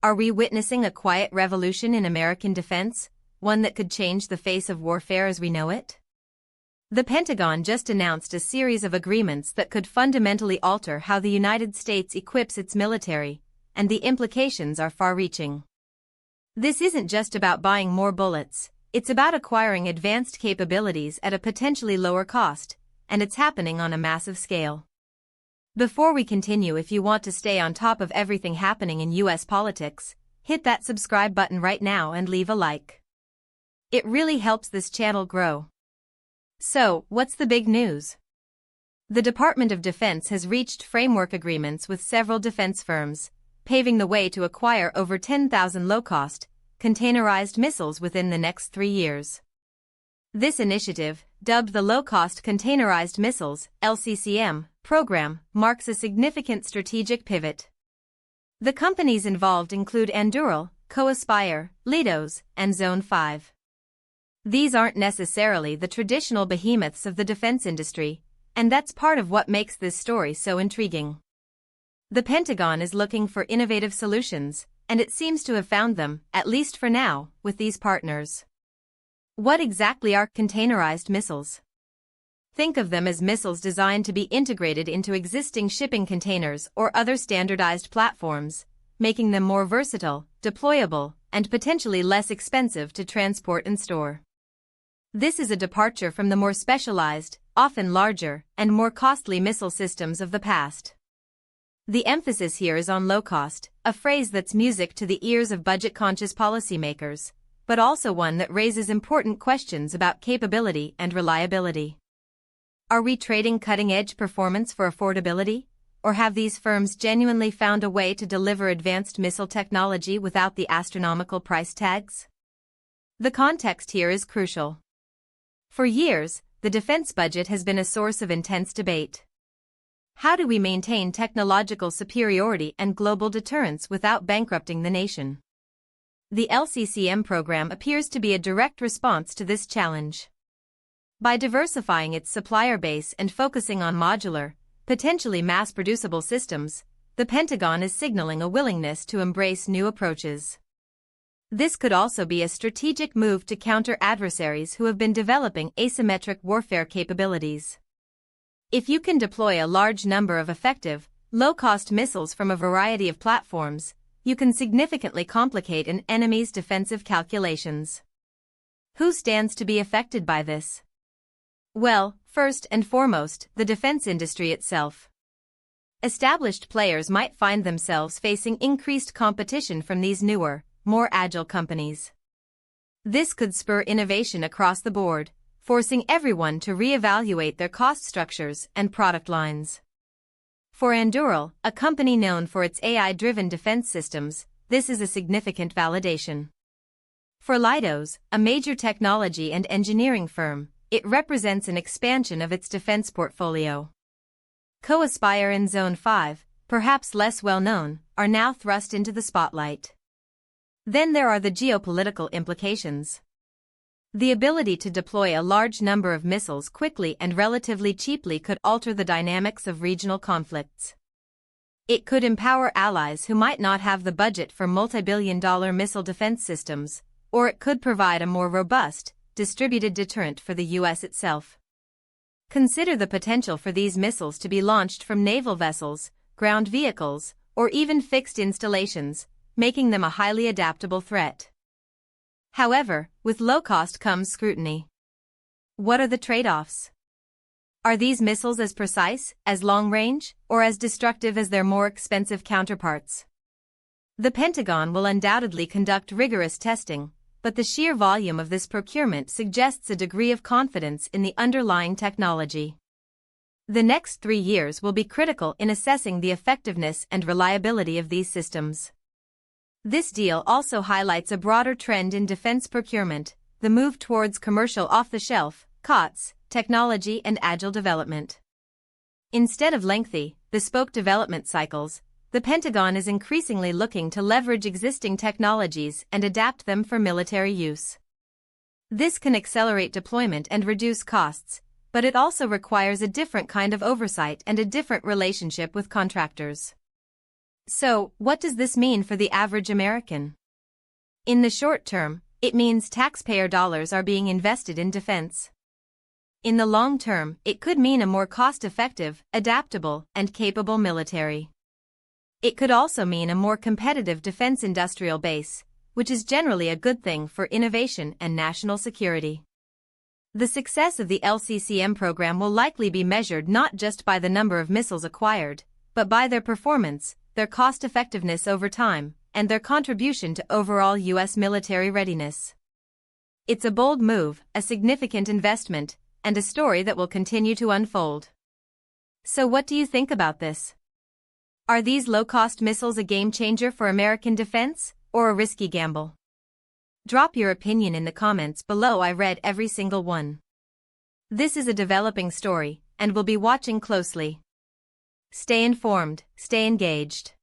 Are we witnessing a quiet revolution in American defense, one that could change the face of warfare as we know it? The Pentagon just announced a series of agreements that could fundamentally alter how the United States equips its military, and the implications are far-reaching. This isn't just about buying more bullets, it's about acquiring advanced capabilities at a potentially lower cost, and it's happening on a massive scale. Before we continue, if you want to stay on top of everything happening in US politics, hit that subscribe button right now and leave a like. It really helps this channel grow. So, what's the big news? The Department of Defense has reached framework agreements with several defense firms, paving the way to acquire over 10,000 low-cost, containerized missiles within the next 3 years. This initiative, dubbed the Low-Cost Containerized Missiles (LCCM) program, marks a significant strategic pivot. The companies involved include Anduril, Co-Aspire, Leidos, and Zone 5. These aren't necessarily the traditional behemoths of the defense industry, and that's part of what makes this story so intriguing. The Pentagon is looking for innovative solutions, and it seems to have found them, at least for now, with these partners. What exactly are containerized missiles? Think of them as missiles designed to be integrated into existing shipping containers or other standardized platforms, making them more versatile, deployable, and potentially less expensive to transport and store. This is a departure from the more specialized, often larger, and more costly missile systems of the past. The emphasis here is on low cost, a phrase that's music to the ears of budget-conscious policymakers, but also one that raises important questions about capability and reliability. Are we trading cutting-edge performance for affordability, or have these firms genuinely found a way to deliver advanced missile technology without the astronomical price tags? The context here is crucial. For years, the defense budget has been a source of intense debate. How do we maintain technological superiority and global deterrence without bankrupting the nation? The LCCM program appears to be a direct response to this challenge. By diversifying its supplier base and focusing on modular, potentially mass-producible systems, the Pentagon is signaling a willingness to embrace new approaches. This could also be a strategic move to counter adversaries who have been developing asymmetric warfare capabilities. If you can deploy a large number of effective, low-cost missiles from a variety of platforms, you can significantly complicate an enemy's defensive calculations. Who stands to be affected by this? Well, first and foremost, the defense industry itself. Established players might find themselves facing increased competition from these newer, more agile companies. This could spur innovation across the board, forcing everyone to reevaluate their cost structures and product lines. For Anduril, a company known for its AI-driven defense systems, this is a significant validation. For Leidos, a major technology and engineering firm, it represents an expansion of its defense portfolio. Co-Aspire and Zone 5, perhaps less well-known, are now thrust into the spotlight. Then there are the geopolitical implications. The ability to deploy a large number of missiles quickly and relatively cheaply could alter the dynamics of regional conflicts. It could empower allies who might not have the budget for multi-billion-dollar missile defense systems, or it could provide a more robust, distributed deterrent for the U.S. itself. Consider the potential for these missiles to be launched from naval vessels, ground vehicles, or even fixed installations, making them a highly adaptable threat. However, with low cost comes scrutiny. What are the trade-offs? Are these missiles as precise, as long-range, or as destructive as their more expensive counterparts? The Pentagon will undoubtedly conduct rigorous testing, but the sheer volume of this procurement suggests a degree of confidence in the underlying technology. The next 3 years will be critical in assessing the effectiveness and reliability of these systems. This deal also highlights a broader trend in defense procurement, the move towards commercial off-the-shelf (COTS) technology and agile development. Instead of lengthy, bespoke development cycles, the Pentagon is increasingly looking to leverage existing technologies and adapt them for military use. This can accelerate deployment and reduce costs, but it also requires a different kind of oversight and a different relationship with contractors. So, what does this mean for the average American? In the short term, it means taxpayer dollars are being invested in defense. In the long term, it could mean a more cost-effective, adaptable, and capable military. It could also mean a more competitive defense industrial base, which is generally a good thing for innovation and national security. The success of the LCCM program will likely be measured not just by the number of missiles acquired, but by their performance, their cost-effectiveness over time, and their contribution to overall U.S. military readiness. It's a bold move, a significant investment, and a story that will continue to unfold. So what do you think about this? Are these low-cost missiles a game-changer for American defense, or a risky gamble? Drop your opinion in the comments below. I read every single one. This is a developing story, and we'll be watching closely. Stay informed, stay engaged.